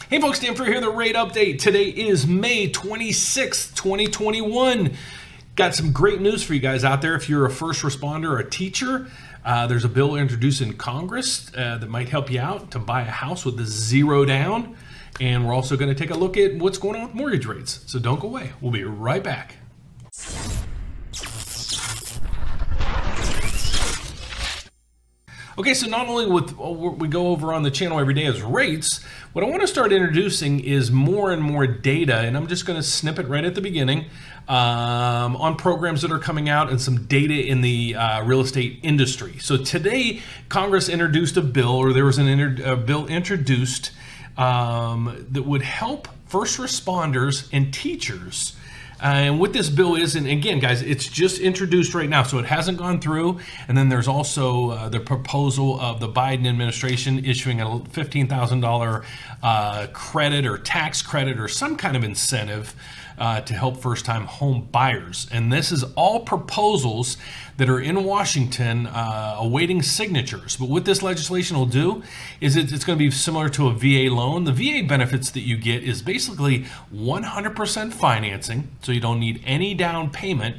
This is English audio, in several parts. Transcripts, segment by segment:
Hey folks, Dan Frio here, the rate update. Today is May 26th, 2021. Got some great news for you guys out there. If you're a first responder or a teacher, there's a bill introduced in Congress that might help you out to buy a house with the zero down. And we're also going to take a look at what's going on with mortgage rates. So don't go away. We'll be right back. Okay, so not only with what we go over on the channel every day as rates, what I want to start introducing is more and more data, and I'm just going to snip it right at the beginning on programs that are coming out and some data in the real estate industry. So today, Congress introduced a bill, or there was a bill introduced that would help first responders and teachers. And what this bill is, and again, guys, it's just introduced right now, so it hasn't gone through. And then there's also the proposal of the Biden administration issuing a $15,000 credit or tax credit or some kind of incentive to help first-time home buyers. And this is all proposals that are in Washington awaiting signatures. But what this legislation will do is it's going to be similar to a VA loan. The VA benefits that you get is basically 100% financing, so you don't need any down payment,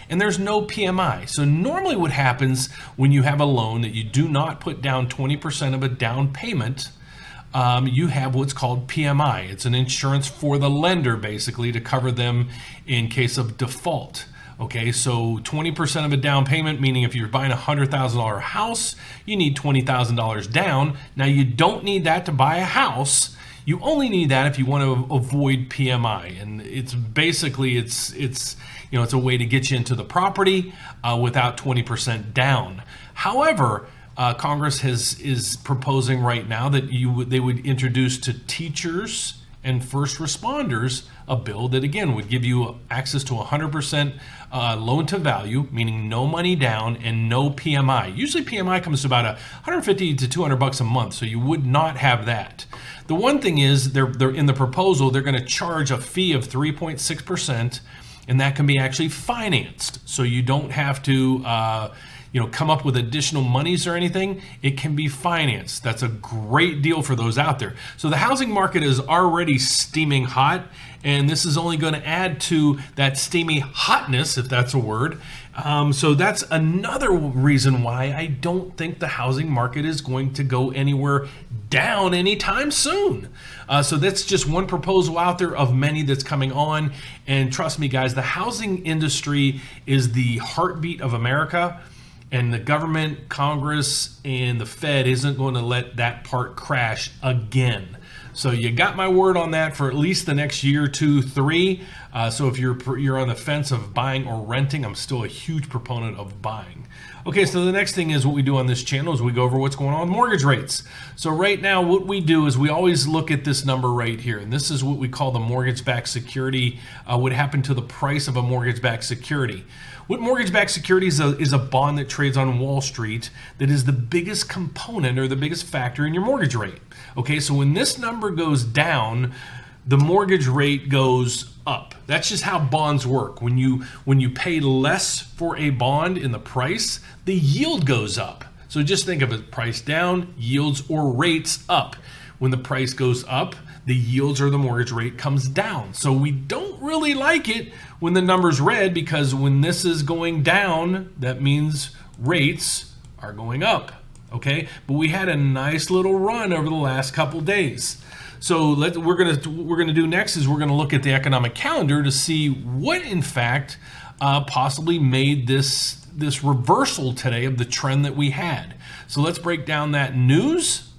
and there's no PMI. So normally what happens when you have a loan that you do not put down 20% of a down payment, you have what's called PMI. It's an insurance for the lender, basically, to cover them in case of default. Okay, so 20% of a down payment, meaning if you're buying a $100,000 house, you need $20,000 down. Now, you don't need that to buy a house. You only need that if you want to avoid PMI, and it's basically it's a way to get you into the property without 20% down. However, Congress is proposing right now that they would introduce to teachers and first responders a bill that, again, would give you access to 100% loan to value, meaning no money down and no PMI. Usually PMI comes to about $150 to $200 a month, so you would not have that. The one thing is they're in the proposal, they're going to charge a fee of 3.6%, and that can be actually financed. So you don't have to come up with additional monies or anything. It can be financed. That's a great deal for those out there. So the housing market is already steaming hot, and this is only going to add to that steamy hotness, if that's a word. So that's another reason why I don't think the housing market is going to go anywhere down anytime soon. So that's just one proposal out there of many that's coming on. And trust me, guys, the housing industry is the heartbeat of America. And the government, Congress, and the Fed isn't going to let that part crash again. So you got my word on that for at least the next year, 2, 3. So if you're on the fence of buying or renting, I'm still a huge proponent of buying. Okay, so the next thing is what we do on this channel is we go over what's going on with mortgage rates. So right now what we do is we always look at this number right here. And this is what we call the mortgage-backed security, what happened to the price of a mortgage-backed security. What mortgage-backed security is a bond that trades on Wall Street that is the biggest component or the biggest factor in your mortgage rate. Okay, so when this number goes down, the mortgage rate goes up. That's just how bonds work. When you pay less for a bond in the price, the yield goes up. So just think of it, price down, yields or rates up. When the price goes up, the yields or the mortgage rate comes down. So we don't really like it when the number's red, because when this is going down, that means rates are going up. Okay, but we had a nice little run over the last couple days. So what we're gonna do next is we're gonna look at the economic calendar to see what, in fact, possibly made this reversal today of the trend that we had. So let's break down that news.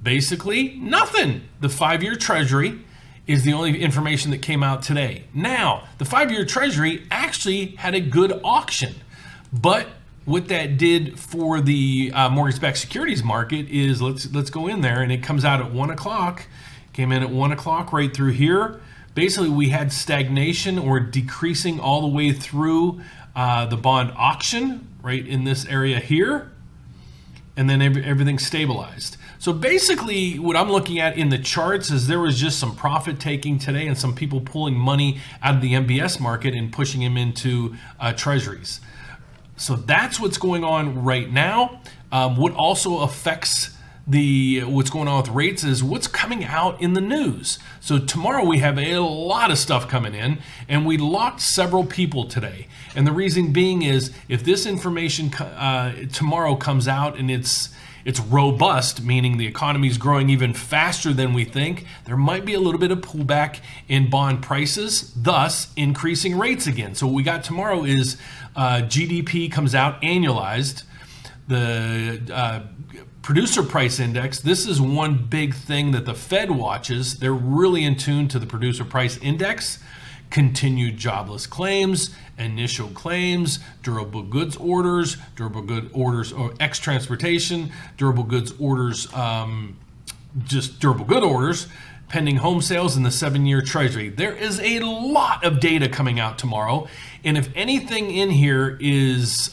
Basically, nothing. The 5-year Treasury is the only information that came out today. Now, the 5-year Treasury actually had a good auction, but what that did for the mortgage-backed securities market is, let's go in there, and it comes out at 1 o'clock. Came in at 1 o'clock right through here. Basically, we had stagnation or decreasing all the way through the bond auction right in this area here, and then everything stabilized. So basically, what I'm looking at in the charts is there was just some profit taking today and some people pulling money out of the MBS market and pushing them into treasuries. So that's what's going on right now. What also affects what's going on with rates is what's coming out in the news. So tomorrow we have a lot of stuff coming in, and we locked several people today. And the reason being is if this information tomorrow comes out and it's robust, meaning the economy is growing even faster than we think, there might be a little bit of pullback in bond prices, thus increasing rates again. So what we got tomorrow is GDP comes out annualized. The producer price index, this is one big thing that the Fed watches. They're really in tune to the producer price index. Continued jobless claims, initial claims, durable goods orders or ex-transportation, durable goods orders, just durable good orders, pending home sales, and the 7-year Treasury. There is a lot of data coming out tomorrow, and if anything in here is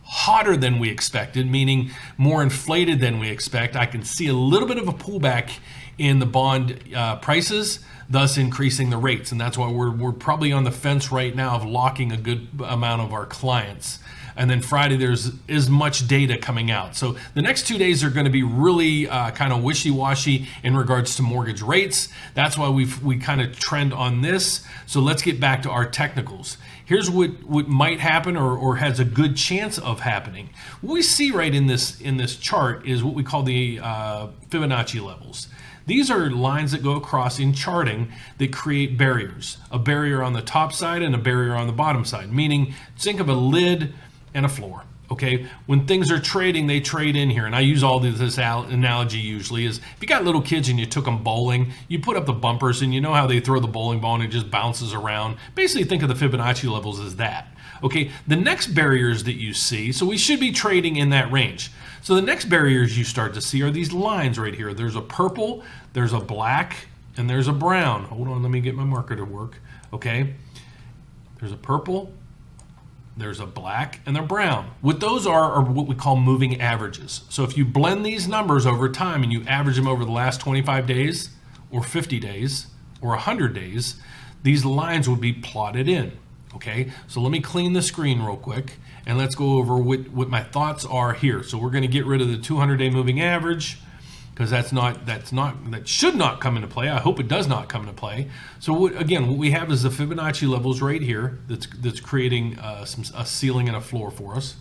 hotter than we expected, meaning more inflated than we expect, I can see a little bit of a pullback in the bond prices, thus increasing the rates. And that's why we're probably on the fence right now of locking a good amount of our clients. And then Friday, there's as much data coming out. So the next 2 days are going to be really kind of wishy-washy in regards to mortgage rates. That's why we kind of trend on this. So let's get back to our technicals. Here's what might happen or has a good chance of happening. What we see right in this chart is what we call the Fibonacci levels. These are lines that go across in charting that create barriers. A barrier on the top side and a barrier on the bottom side, meaning think of a lid and a floor. Okay, when things are trading, they trade in here. And I use all this analogy usually is if you got little kids and you took them bowling, you put up the bumpers and you know how they throw the bowling ball and it just bounces around. Basically think of the Fibonacci levels as that. Okay, the next barriers that you see, so we should be trading in that range. So the next barriers you start to see are these lines right here. There's a purple, there's a black, and there's a brown. Hold on, let me get my marker to work. Okay, there's a purple, there's a black, and they're brown. What those are what we call moving averages. So if you blend these numbers over time and you average them over the last 25 days or 50 days or 100 days, these lines would be plotted in. Okay, so let me clean the screen real quick and let's go over what my thoughts are here. So we're going to get rid of the 200-day moving average because that should not come into play. I hope it does not come into play. So what we have is the Fibonacci levels right here that's creating a ceiling and a floor for us.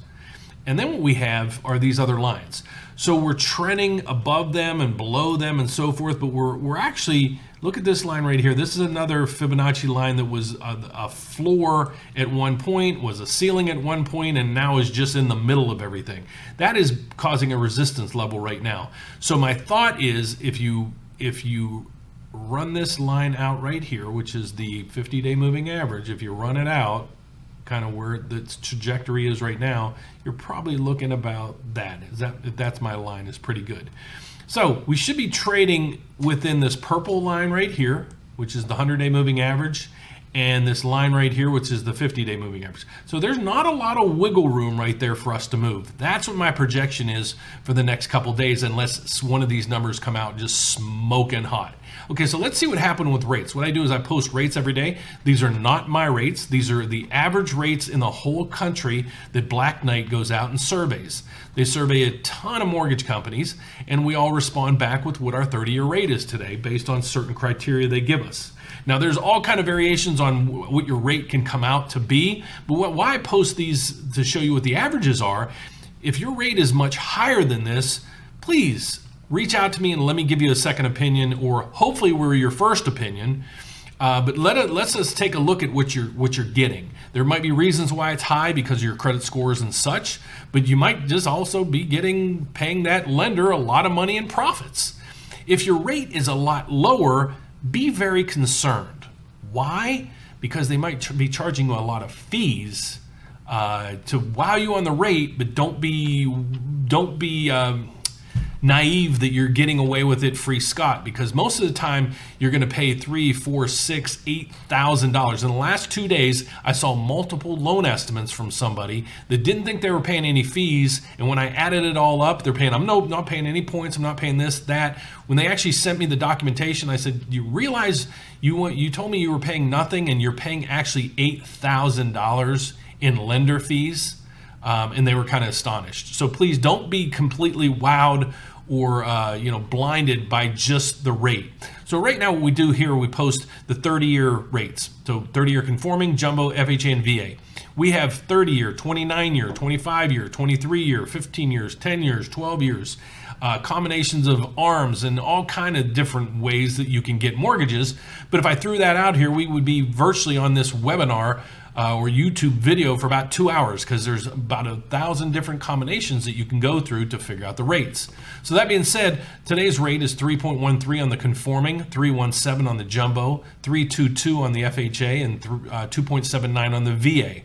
And then what we have are these other lines. So we're trending above them and below them and so forth, but we're actually, look at this line right here. This is another Fibonacci line that was a floor at one point, was a ceiling at one point, and now is just in the middle of everything. That is causing a resistance level right now. So my thought is if you run this line out right here, which is the 50-day moving average, if you run it out, kind of where the trajectory is right now, you're probably looking about that. If that's my line, is pretty good. So we should be trading within this purple line right here, which is the 100-day moving average, and this line right here, which is the 50-day moving average. So there's not a lot of wiggle room right there for us to move. That's what my projection is for the next couple days, unless one of these numbers come out just smoking hot. Okay, so let's see what happened with rates. What I do is I post rates every day. These are not my rates. These are the average rates in the whole country that Black Knight goes out and surveys. They survey a ton of mortgage companies, and we all respond back with what our 30-year rate is today based on certain criteria they give us. Now, there's all kind of variations on what your rate can come out to be, but why I post these to show you what the averages are. If your rate is much higher than this, please reach out to me and let me give you a second opinion, or hopefully we're your first opinion. But let's take a look at what you're getting. There might be reasons why it's high because of your credit scores and such, but you might just also be paying that lender a lot of money in profits. If your rate is a lot lower, be very concerned. Why? Because they might be charging you a lot of fees to wow you on the rate, but don't be naive that you're getting away with it free scot, because most of the time you're going to pay $3,000, $4,000, $6,000, $8,000. In the last 2 days, I saw multiple loan estimates from somebody that didn't think they were paying any fees, and when I added it all up, they're paying, I'm not paying any points, I'm not paying this, that. When they actually sent me the documentation, I said, you realize you told me you were paying nothing, and you're paying actually $8,000 in lender fees? And they were kind of astonished. So please don't be completely wowed or blinded by just the rate. So right now what we do here, we post the 30-year rates. So 30-year conforming, jumbo, FHA, and VA. We have 30-year, 29-year, 25-year, 23-year, 15 years, 10 years, 12 years, combinations of ARMs and all kind of different ways that you can get mortgages. But if I threw that out here, we would be virtually on this webinar or YouTube video for about 2 hours, because there's about 1,000 different combinations that you can go through to figure out the rates. So that being said, today's rate is 3.13 on the conforming, 3.17 on the jumbo, 3.22 on the FHA, and 2.79 on the VA.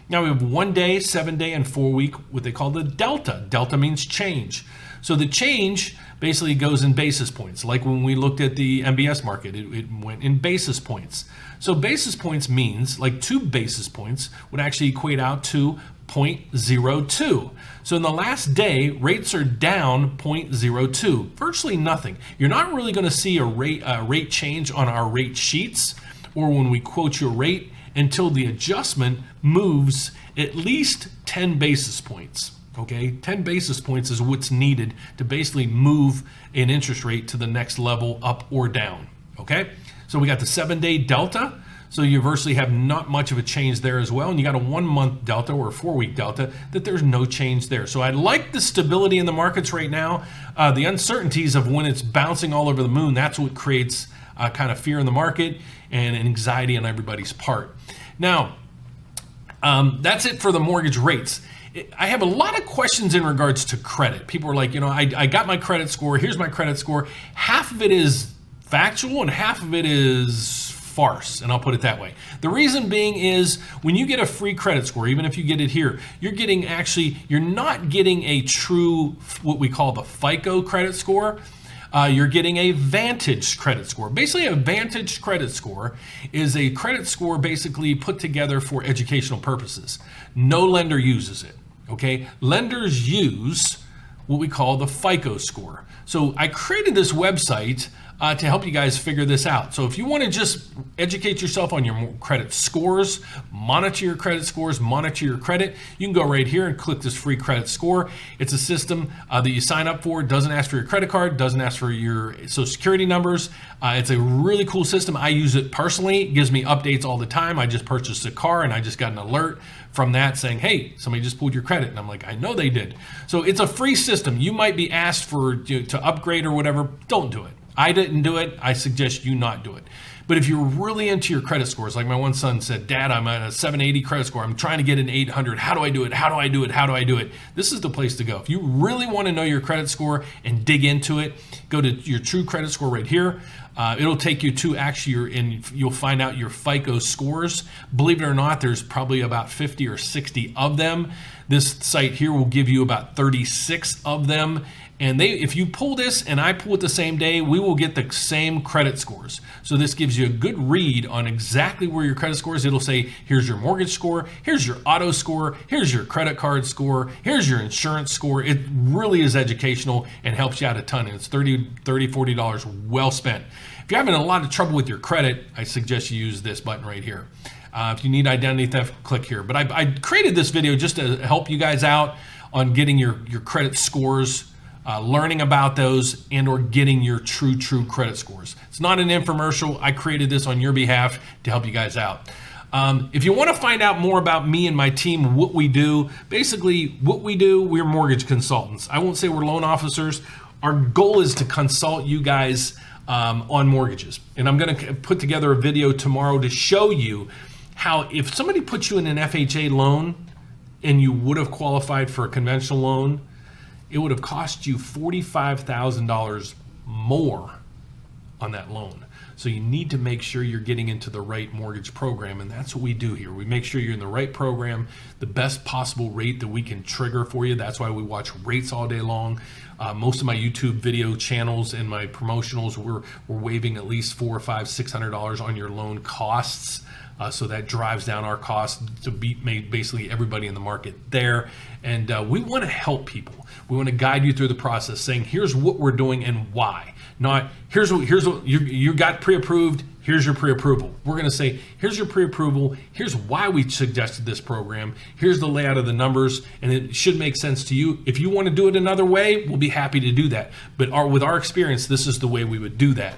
Now we have 1 day, 7 day, and 4 week, what they call the delta. Delta means change. So the change basically goes in basis points. Like when we looked at the MBS market, it went in basis points. So basis points means like 2 basis points would actually equate out to 0.02. So in the last day, rates are down 0.02, virtually nothing. You're not really going to see a rate change on our rate sheets or when we quote your rate until the adjustment moves at least 10 basis points. Okay, 10 basis points is what's needed to basically move an interest rate to the next level, up or down. Okay, so we got the 7-day delta. So you virtually have not much of a change there as well. And you got a 1-month delta or a 4-week delta that there's no change there. So I like the stability in the markets right now. The uncertainties of when it's bouncing all over the moon, that's what creates kind of fear in the market and anxiety on everybody's part. Now, that's it for the mortgage rates. I have a lot of questions in regards to credit. People are like, I got my credit score. Here's my credit score. Half of it is factual and half of it is farce, and I'll put it that way. The reason being is when you get a free credit score, even if you get it here, you're not getting a true, what we call the FICO credit score. You're getting a Vantage credit score. Basically, a Vantage credit score is a credit score basically put together for educational purposes. No lender uses it, okay? Lenders use what we call the FICO score. So I created this website to help you guys figure this out. So if you want to just educate yourself on your credit scores, monitor your credit scores, monitor your credit, you can go right here and click this free credit score. It's a system that you sign up for. It doesn't ask for your credit card, doesn't ask for your social security numbers. It's a really cool system. I use it personally. It gives me updates all the time. I just purchased a car and I just got an alert from that saying, hey, somebody just pulled your credit. And I'm like, I know they did. So it's a free system. You might be asked to upgrade or whatever. Don't do it. I didn't do it. I suggest you not do it. But if you're really into your credit scores, like my one son said, Dad, I'm at a 780 credit score. I'm trying to get an 800. How do I do it? How do I do it? How do I do it? This is the place to go. If you really want to know your credit score and dig into it, go to your true credit score right here. It'll take you to you'll find out your FICO scores. Believe it or not, there's probably about 50 or 60 of them. This site here will give you about 36 of them. And if you pull this and I pull it the same day, we will get the same credit scores. So this gives you a good read on exactly where your credit score is. It'll say, here's your mortgage score, here's your auto score, here's your credit card score, here's your insurance score. It really is educational and helps you out a ton. And it's $40 well spent. If you're having a lot of trouble with your credit, I suggest you use this button right here. If you need identity theft, click here. But I created this video just to help you guys out on getting your credit scores, learning about those, and or getting your true credit scores. It's not an infomercial. I created this on your behalf to help you guys out. If you want to find out more about me and my team, what we do, we're mortgage consultants. I won't say we're loan officers. Our goal is to consult you guys on mortgages. And I'm going to put together a video tomorrow to show you how if somebody puts you in an FHA loan and you would have qualified for a conventional loan, it would have cost you $45,000 more on that loan. So you need to make sure you're getting into the right mortgage program, and that's what we do here. We make sure you're in the right program, the best possible rate that we can trigger for you. That's why we watch rates all day long. Most of my YouTube video channels and my promotionals, we're waiving at least $400, $500, $600 on your loan costs. So that drives down our costs to beat basically everybody in the market there. And we want to help people. We want to guide you through the process, saying here's what we're doing and why. Not here's what you got pre-approved, here's your pre-approval. We're going to say, here's your pre-approval. Here's why we suggested this program. Here's the layout of the numbers, and it should make sense to you. If you want to do it another way, we'll be happy to do that. But with our experience, this is the way we would do that.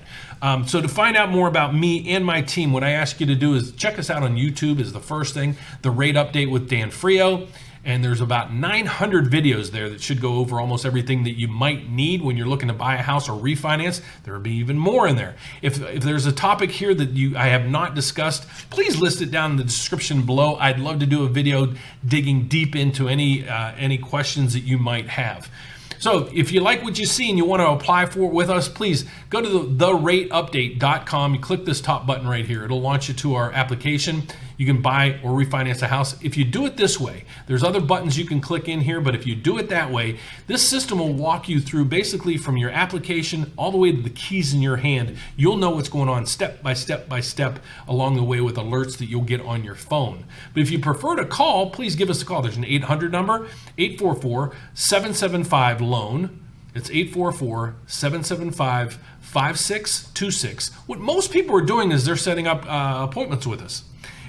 So to find out more about me and my team, what I ask you to do is check us out on YouTube is the first thing. The Rate Update with Dan Frio. And there's about 900 videos there that should go over almost everything that you might need when you're looking to buy a house or refinance. There will be even more in there. If there's a topic here that I have not discussed, please list it down in the description below. I'd love to do a video digging deep into any questions that you might have. So if you like what you see and you want to apply for it with us, please go to therateupdate.com. You click this top button right here. It'll launch you to our application. You can buy or refinance a house. If you do it this way, there's other buttons you can click in here, but if you do it that way, this system will walk you through basically from your application all the way to the keys in your hand. You'll know what's going on step by step by step along the way with alerts that you'll get on your phone. But if you prefer to call, please give us a call. There's an 800 number, 844-775-LOAN. It's 844-775-5626. What most people are doing is they're setting up appointments with us.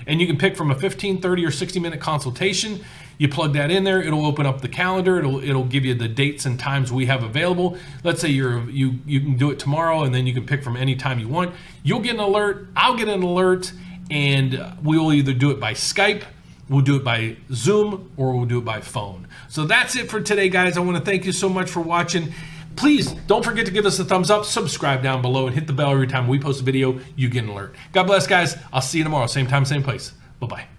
And you can pick from a 15, 30, or 60-minute consultation. You plug that in there, it'll open up the calendar, it'll give you the dates and times we have available. Let's say you can do it tomorrow, and then you can pick from any time you want. You'll get an alert, I'll get an alert, and we will either do it by Skype, we'll do it by Zoom, or we'll do it by phone. So that's it for today, guys. I want to thank you so much for watching. Please don't forget to give us a thumbs up, subscribe down below, and hit the bell every time we post a video. You get an alert. God bless, guys. I'll see you tomorrow. Same time, same place. Bye-bye.